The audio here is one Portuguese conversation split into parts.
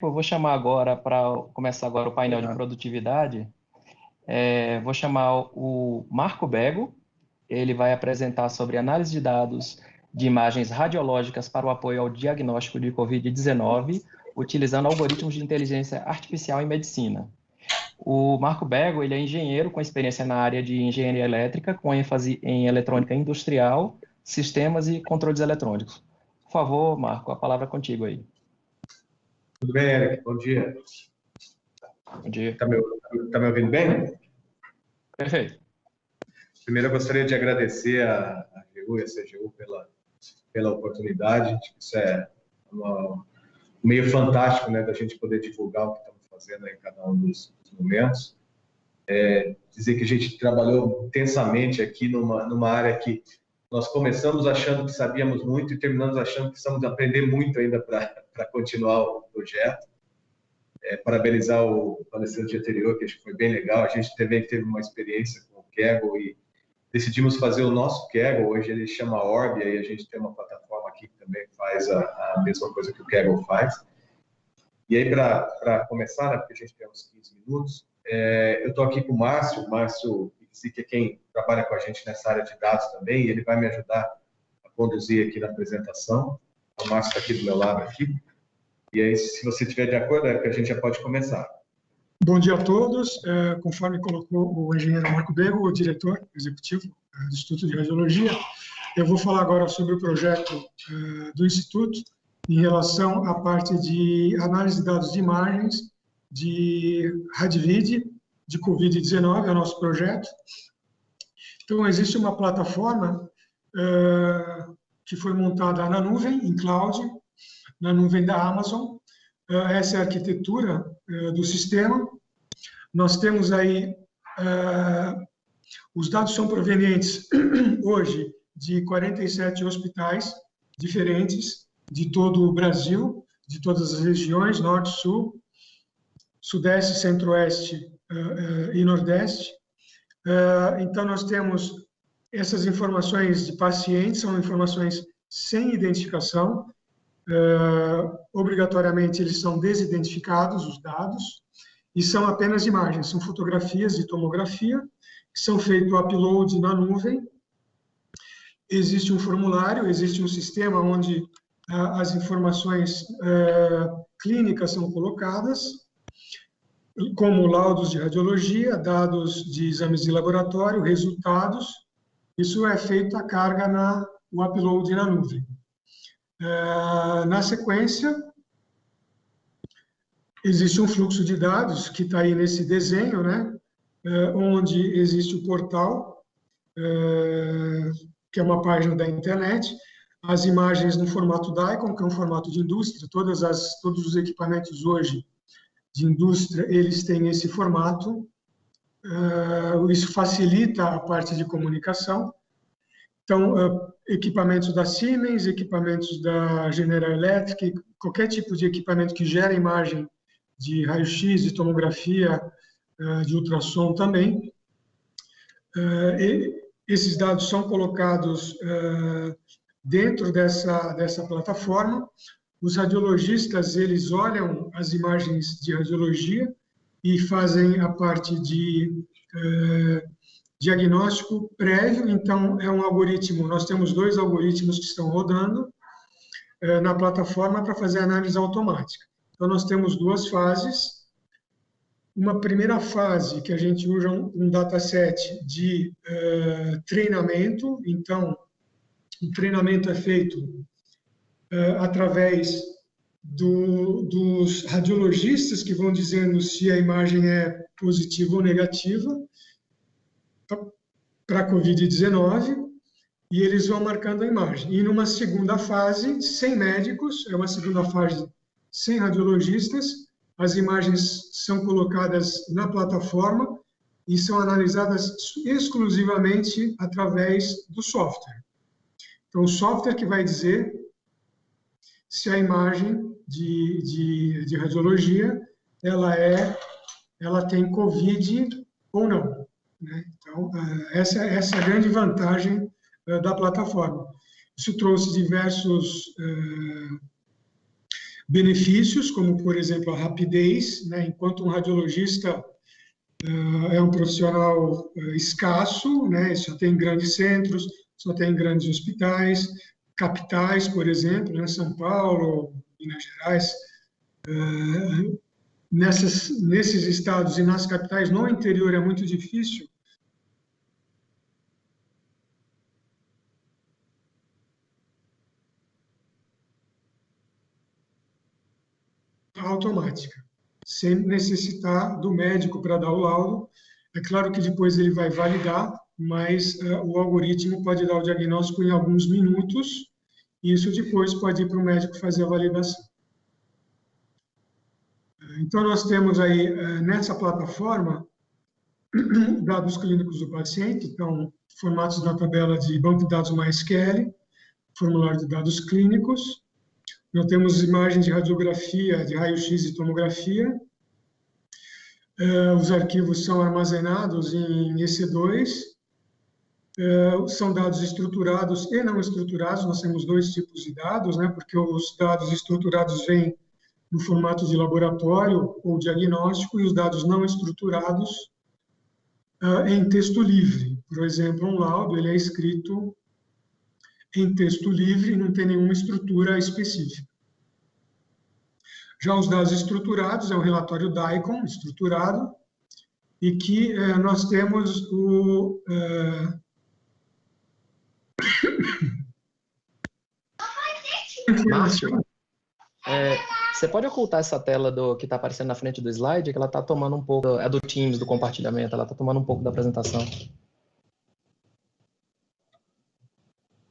Eu vou chamar agora, para começar agora o painel de produtividade, vou chamar o Marco Bego. Ele vai apresentar sobre análise de dados de imagens radiológicas para o apoio ao diagnóstico de Covid-19, utilizando algoritmos de inteligência artificial em medicina. O Marco Bego, ele é engenheiro com experiência na área de engenharia elétrica, com ênfase em eletrônica industrial, sistemas e controles eletrônicos. Por favor, Marco, a palavra é contigo aí. Tudo bem, Eric? Bom dia. Bom dia. Tá me ouvindo bem? Perfeito. Primeiro, eu gostaria de agradecer a AGU e a CGU pela oportunidade. Acho que isso é um meio fantástico, né, da gente poder divulgar o que estamos fazendo em cada um dos momentos. Dizer que a gente trabalhou intensamente aqui numa área que nós começamos achando que sabíamos muito e terminamos achando que precisamos aprender muito ainda para continuar o projeto. Parabenizar o palestrante anterior, que acho que foi bem legal. A gente também teve uma experiência com o Kaggle e decidimos fazer o nosso Kaggle. Hoje ele chama Orb, e a gente tem uma plataforma aqui que também faz a mesma coisa que o Kaggle faz. E aí, para começar, né, porque a gente tem uns 15 minutos, eu estou aqui com o Márcio. O Márcio, que é quem trabalha com a gente nessa área de dados também, e ele vai me ajudar a conduzir aqui na apresentação. O Márcio está aqui do meu lado aqui. E aí, se você estiver de acordo, a gente já pode começar. Bom dia a todos. Conforme colocou o engenheiro Marco Bego, o diretor executivo do Instituto de Radiologia, eu vou falar agora sobre o projeto do Instituto em relação à parte de análise de dados de imagens de RadVid, de Covid-19, é o nosso projeto. Então, existe uma plataforma que foi montada na nuvem, em cloud, na nuvem da Amazon. Essa é a arquitetura do sistema. Nós temos aí, os dados são provenientes hoje de 47 hospitais diferentes de todo o Brasil, de todas as regiões, norte, sul, sudeste, centro-oeste e nordeste. Então, nós temos essas informações de pacientes, são informações sem identificação. Obrigatoriamente, eles são desidentificados, os dados, e são apenas imagens, são fotografias de tomografia, que são feito o upload na nuvem. Existe um formulário, existe um sistema onde as informações clínicas são colocadas, como laudos de radiologia, dados de exames de laboratório, resultados. Isso é feito a carga o upload na nuvem. Na sequência, existe um fluxo de dados que está aí nesse desenho, né, onde existe o portal, que é uma página da internet, as imagens no formato DICOM, que é um formato de indústria. Todos os equipamentos hoje de indústria, eles têm esse formato. Isso facilita a parte de comunicação. Então, equipamentos da Siemens, equipamentos da General Electric, qualquer tipo de equipamento que gera imagem de raio-x, de tomografia, de ultrassom também. Esses dados são colocados dentro dessa plataforma. Os radiologistas, eles olham as imagens de radiologia e fazem a parte de diagnóstico prévio. Então, é um algoritmo, nós temos 2 algoritmos que estão rodando na plataforma para fazer análise automática. Então, nós temos 2 fases. Uma primeira fase, que a gente usa um dataset de treinamento. Então, o treinamento é feito através dos radiologistas, que vão dizendo se a imagem é positiva ou negativa para a Covid-19, e eles vão marcando a imagem. E numa segunda fase, sem médicos, é uma segunda fase sem radiologistas, as imagens são colocadas na plataforma e são analisadas exclusivamente através do software. Então, o software que vai dizer se a imagem de radiologia ela tem Covid ou não, né? Então, essa é a grande vantagem da plataforma. Isso trouxe diversos benefícios, como, por exemplo, a rapidez, né? Enquanto um radiologista é um profissional escasso, né? Só tem grandes centros, só tem grandes hospitais, capitais, por exemplo, né? São Paulo, Minas Gerais, nesses estados e nas capitais, no interior é muito difícil. Automática, sem necessitar do médico para dar o laudo. É claro que depois ele vai validar, mas o algoritmo pode dar o diagnóstico em alguns minutos, e isso depois pode ir para o médico fazer a validação. Então, nós temos aí, nessa plataforma, dados clínicos do paciente, então, formatos da tabela de banco de dados MySQL, formulário de dados clínicos. Nós temos imagens de radiografia, de raio-x e tomografia. Os arquivos são armazenados em EC2. São dados estruturados e não estruturados. Nós temos dois tipos de dados, né? Porque os dados estruturados vêm no formato de laboratório ou diagnóstico, e os dados não estruturados em texto livre. Por exemplo, um laudo ele é escrito em texto livre e não tem nenhuma estrutura específica. Já os dados estruturados é um relatório DICOM estruturado, e que nós temos o... Márcio, você pode ocultar essa tela que está aparecendo na frente do slide, que ela está tomando um pouco, é do Teams, do compartilhamento, ela está tomando um pouco da apresentação.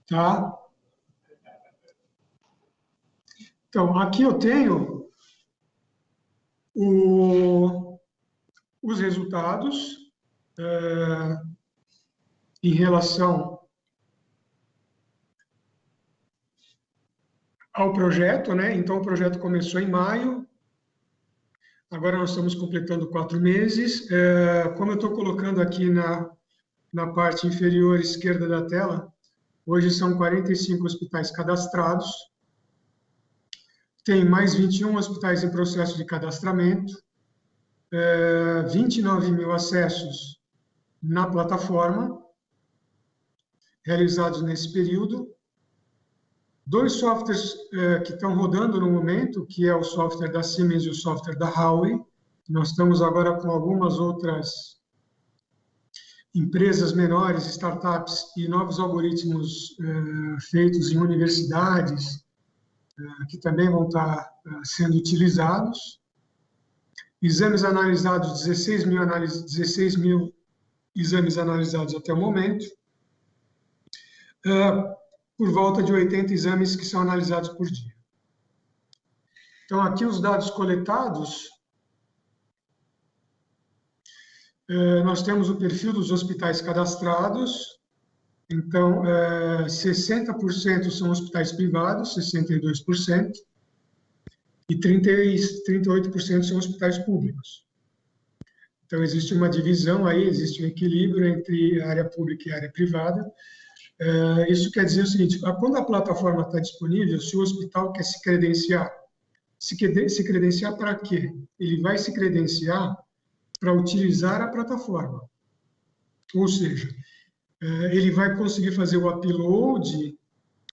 Tá. Então, aqui eu tenho os resultados em relação ao projeto, né? Então, o projeto começou em maio, agora nós estamos completando 4 meses. Como eu estou colocando aqui na parte inferior esquerda da tela, hoje são 45 hospitais cadastrados, tem mais 21 hospitais em processo de cadastramento, 29 mil acessos na plataforma, realizados nesse período. 2 softwares que estão rodando no momento, que é o software da Siemens e o software da Huawei. Nós estamos agora com algumas outras empresas menores, startups e novos algoritmos feitos em universidades, que também vão estar sendo utilizados. Exames analisados, 16 mil exames analisados até o momento. Por volta de 80 exames que são analisados por dia. Então, aqui os dados coletados, nós temos o perfil dos hospitais cadastrados. Então, 60% são hospitais privados, 62%, e 38% são hospitais públicos. Então, existe uma divisão aí, existe um equilíbrio entre a área pública e a área privada. Isso quer dizer o seguinte: quando a plataforma está disponível, se o hospital quer se credenciar para quê? Ele vai se credenciar para utilizar a plataforma. Ou seja, ele vai conseguir fazer o upload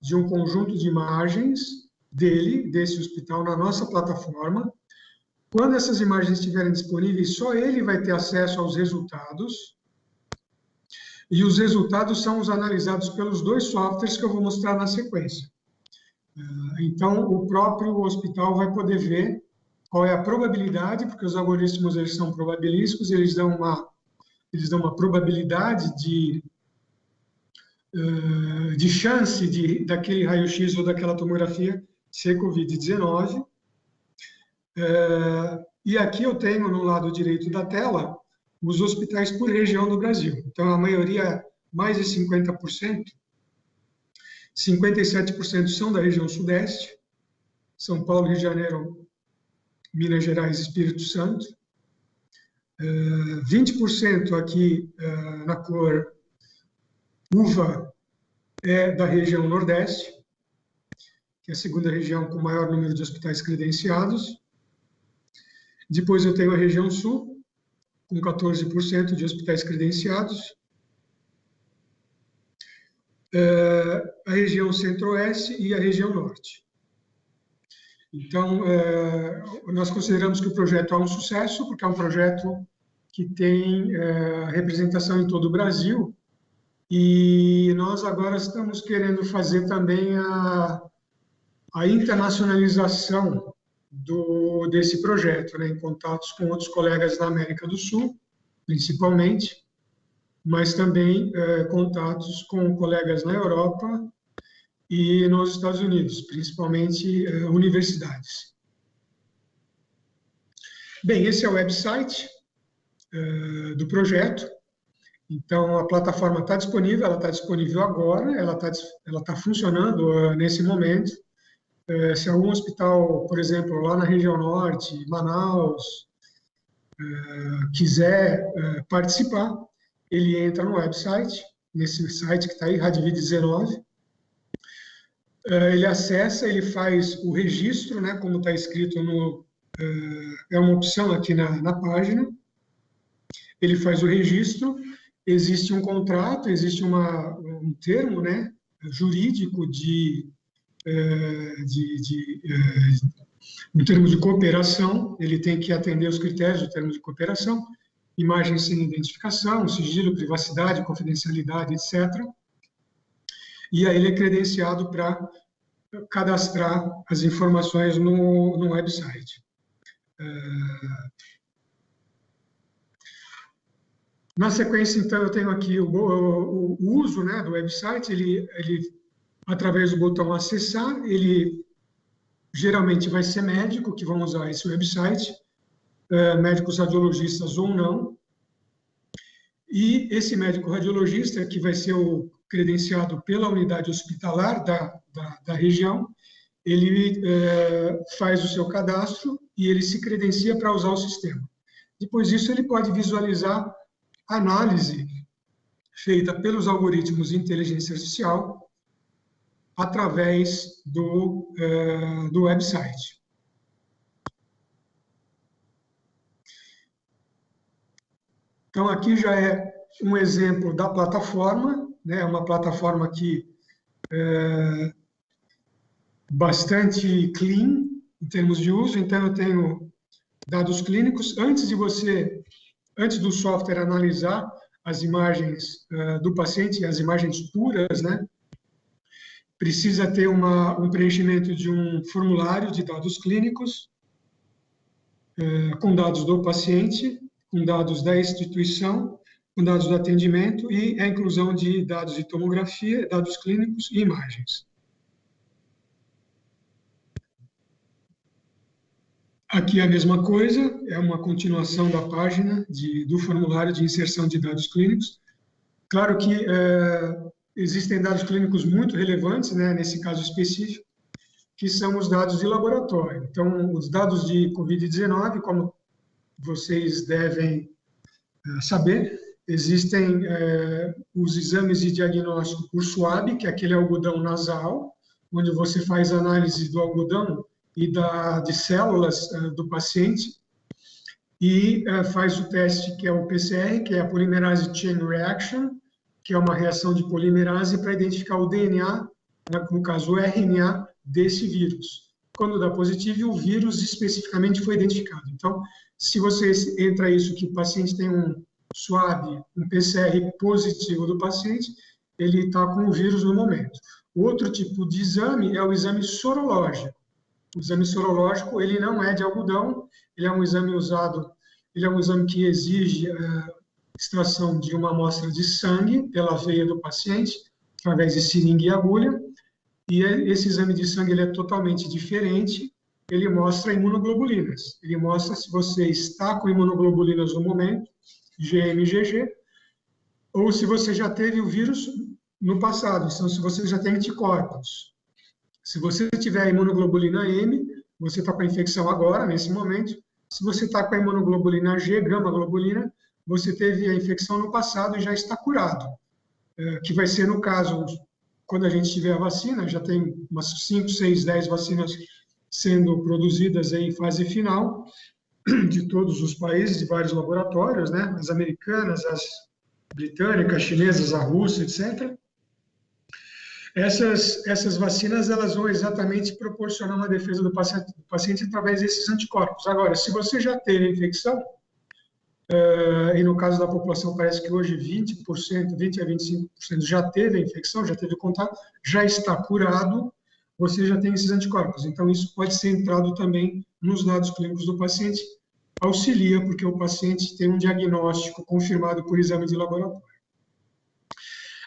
de um conjunto de imagens desse hospital, na nossa plataforma. Quando essas imagens estiverem disponíveis, só ele vai ter acesso aos resultados. E os resultados são os analisados pelos 2 softwares que eu vou mostrar na sequência. Então, o próprio hospital vai poder ver qual é a probabilidade, porque os algoritmos eles são probabilísticos, eles dão uma probabilidade de chance daquele raio-x ou daquela tomografia ser Covid-19. E aqui eu tenho, no lado direito da tela, os hospitais por região do Brasil. Então, a maioria, mais de 50%, 57% são da região Sudeste, São Paulo, Rio de Janeiro, Minas Gerais e Espírito Santo. 20% aqui na cor uva é da região Nordeste, que é a segunda região com maior número de hospitais credenciados. Depois eu tenho a região sul, com 14% de hospitais credenciados. A região centro-oeste e a região norte. Então, nós consideramos que o projeto é um sucesso, porque é um projeto que tem representação em todo o Brasil, e nós agora estamos querendo fazer também a internacionalização desse projeto, né, em contatos com outros colegas da América do Sul, principalmente, mas também contatos com colegas na Europa e nos Estados Unidos, principalmente universidades. Bem, esse é o website do projeto. Então, a plataforma está disponível, ela está disponível agora, ela tá funcionando nesse momento. Se algum hospital, por exemplo, lá na região norte, Manaus, quiser participar, ele entra no website, nesse site que está aí, Radvid 19. Ele acessa, ele faz o registro, né, como está escrito é uma opção aqui na página. Ele faz o registro, existe um contrato, existe um termo, né, jurídico um termo de cooperação. Ele tem que atender os critérios do termo de cooperação, imagem sem identificação, sigilo, privacidade, confidencialidade, etc. E aí ele é credenciado para cadastrar as informações no website. Na sequência, então, eu tenho aqui o uso, né, do website. Ele, através do botão acessar, ele geralmente vai ser médico que vão usar esse website, médicos radiologistas ou não. E esse médico radiologista, que vai ser credenciado pela unidade hospitalar da região, ele faz o seu cadastro e ele se credencia para usar o sistema. Depois disso, ele pode visualizar a análise feita pelos algoritmos de inteligência artificial através do website. Então, aqui já é um exemplo da plataforma, né? Uma plataforma que bastante clean em termos de uso. Então, eu tenho dados clínicos. Antes do software analisar as imagens do paciente, as imagens puras, né, precisa ter um preenchimento de um formulário de dados clínicos, com dados do paciente, com dados da instituição, com dados do atendimento e a inclusão de dados de tomografia, dados clínicos e imagens. Aqui é a mesma coisa, é uma continuação da página do formulário de inserção de dados clínicos. Claro que existem dados clínicos muito relevantes, né, nesse caso específico, que são os dados de laboratório. Então, os dados de Covid-19, como vocês devem saber, existem os exames de diagnóstico por SWAB, que é aquele algodão nasal, onde você faz análise do algodão e de células do paciente, e faz o teste que é o PCR, que é a Polymerase Chain Reaction, que é uma reação de polimerase para identificar o DNA, no caso o RNA, desse vírus. Quando dá positivo, o vírus especificamente foi identificado. Então, se você entra isso, que o paciente tem um SWAB, um PCR positivo do paciente, ele está com o vírus no momento. O outro tipo de exame é o exame sorológico. O exame sorológico, ele não é de algodão, ele é um exame que exige extração de uma amostra de sangue pela veia do paciente, através de seringa e agulha, e esse exame de sangue ele é totalmente diferente, ele mostra imunoglobulinas, ele mostra se você está com imunoglobulinas no momento, GM/GG, ou se você já teve o vírus no passado, então se você já tem anticorpos. Se você tiver imunoglobulina M, você está com a infecção agora, nesse momento. Se você está com a imunoglobulina G, gama-globulina, você teve a infecção no passado e já está curado. Que vai ser, no caso, quando a gente tiver a vacina, já tem umas 5, 6, 10 vacinas sendo produzidas em fase final, de todos os países, de vários laboratórios, né? As americanas, as britânicas, chinesas, a Rússia, etc. Essas vacinas, elas vão exatamente proporcionar uma defesa do paciente através desses anticorpos. Agora, se você já teve a infecção, e no caso da população parece que hoje 20%, 20 a 25% já teve a infecção, já teve contato, já está curado, você já tem esses anticorpos. Então, isso pode ser entrado também nos dados clínicos do paciente, auxilia, porque o paciente tem um diagnóstico confirmado por exame de laboratório.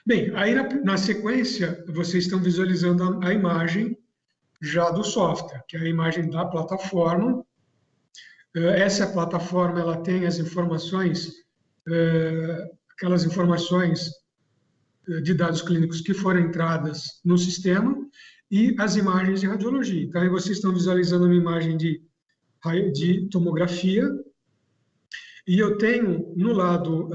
Bem, aí na sequência, vocês estão visualizando a imagem já do software, que é a imagem da plataforma. Essa plataforma, ela tem as informações, aquelas informações de dados clínicos que foram entradas no sistema e as imagens de radiologia. Então, aí vocês estão visualizando uma imagem de tomografia, e eu tenho no lado,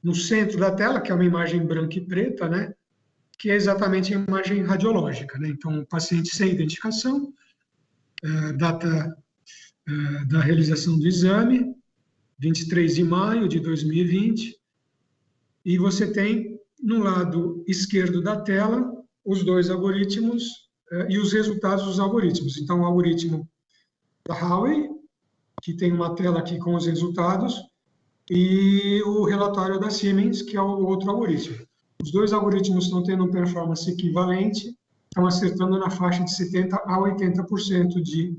no centro da tela, que é uma imagem branca e preta, né, que é exatamente a imagem radiológica, né? Então, o paciente sem identificação, data da realização do exame, 23 de maio de 2020, e você tem no lado esquerdo da tela os dois algoritmos e os resultados dos algoritmos. Então, o algoritmo da Huawei, que tem uma tela aqui com os resultados, e o relatório da Siemens, que é o outro algoritmo. Os dois algoritmos estão tendo uma performance equivalente, estão acertando na faixa de 70% a 80%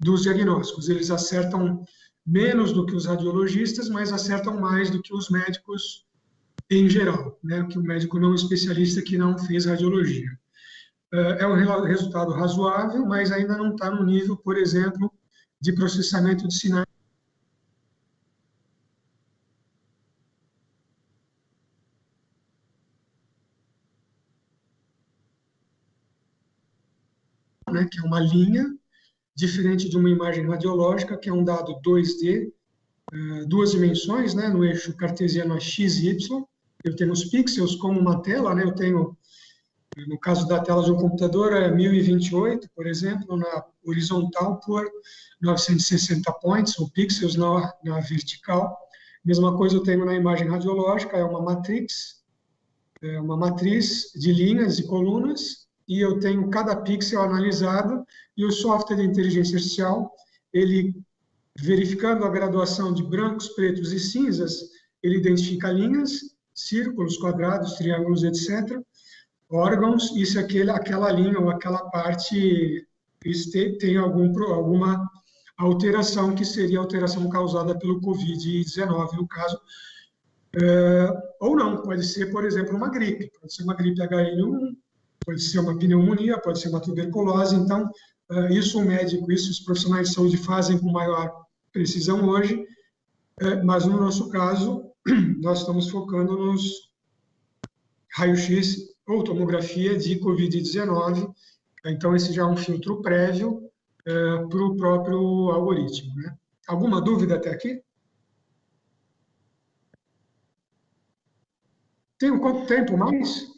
dos diagnósticos. Eles acertam menos do que os radiologistas, mas acertam mais do que os médicos em geral, né? Que o médico não especialista que não fez radiologia. É um resultado razoável, mas ainda não está no nível, por exemplo, de processamento de sinais, né, que é uma linha, diferente de uma imagem radiológica, que é um dado 2D, duas dimensões, né, no eixo cartesiano x e y. Eu tenho os pixels como uma tela, né, eu tenho, no caso da tela de um computador, é 1028, por exemplo, na horizontal por 960 points, ou pixels na vertical. Mesma coisa eu tenho na imagem radiológica, é uma matriz de linhas e colunas, e eu tenho cada pixel analisado, e o software de inteligência artificial, ele, verificando a graduação de brancos, pretos e cinzas, ele identifica linhas, círculos, quadrados, triângulos, etc., órgãos, e se aquela linha ou aquela parte tem alguma alteração, que seria alteração causada pelo Covid-19, no caso, ou não, pode ser, por exemplo, uma gripe, pode ser uma gripe H1N1, pode ser uma pneumonia, pode ser uma tuberculose. Então, isso o médico, isso os profissionais de saúde fazem com maior precisão hoje, mas no nosso caso, nós estamos focando nos raio-x ou tomografia de Covid-19, então esse já é um filtro prévio para o próprio algoritmo, né? Alguma dúvida até aqui? Tem quanto tempo mais?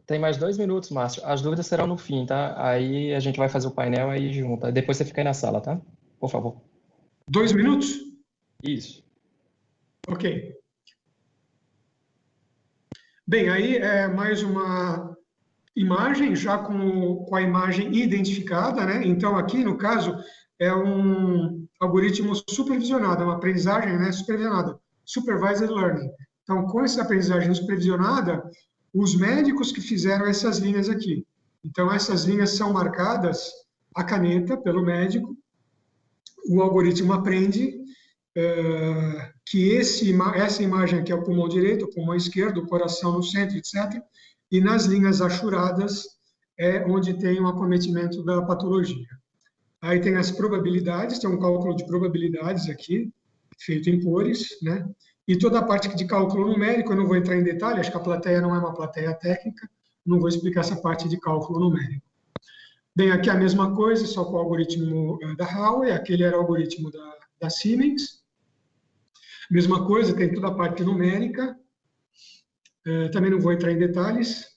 Tem mais 2 minutos, Márcio. As dúvidas serão no fim, tá? Aí a gente vai fazer o painel aí junto. Depois você fica aí na sala, tá? Por favor. 2 minutos? Isso. Ok. Bem, aí é mais uma imagem, já com a imagem identificada, né? Então, aqui, no caso, é um algoritmo supervisionado, é uma aprendizagem, né, supervisionada, supervised learning. Então, com essa aprendizagem supervisionada, os médicos que fizeram essas linhas aqui. Então, essas linhas são marcadas à caneta pelo médico, o algoritmo aprende que essa imagem aqui é o pulmão direito, o pulmão esquerdo, o coração no centro, etc. E nas linhas achuradas é onde tem o acometimento da patologia. Aí tem as probabilidades, tem um cálculo de probabilidades aqui, feito em cores, né? E toda a parte de cálculo numérico, eu não vou entrar em detalhe, acho que a plateia não é uma plateia técnica, não vou explicar essa parte de cálculo numérico. Bem, aqui a mesma coisa, só com o algoritmo da Huawei, aquele era o algoritmo da Siemens. Mesma coisa, tem toda a parte numérica, Também não vou entrar em detalhes.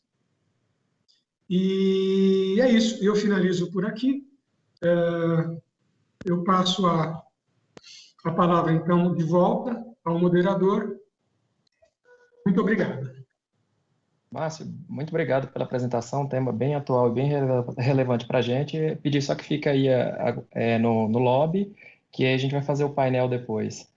E é isso, eu finalizo por aqui. Eu passo a palavra, então, de volta ao moderador. Muito obrigado. Márcio, muito obrigado pela apresentação, um tema bem atual e bem relevante para a gente. Pedir só que fica aí no lobby, que aí a gente vai fazer o painel depois.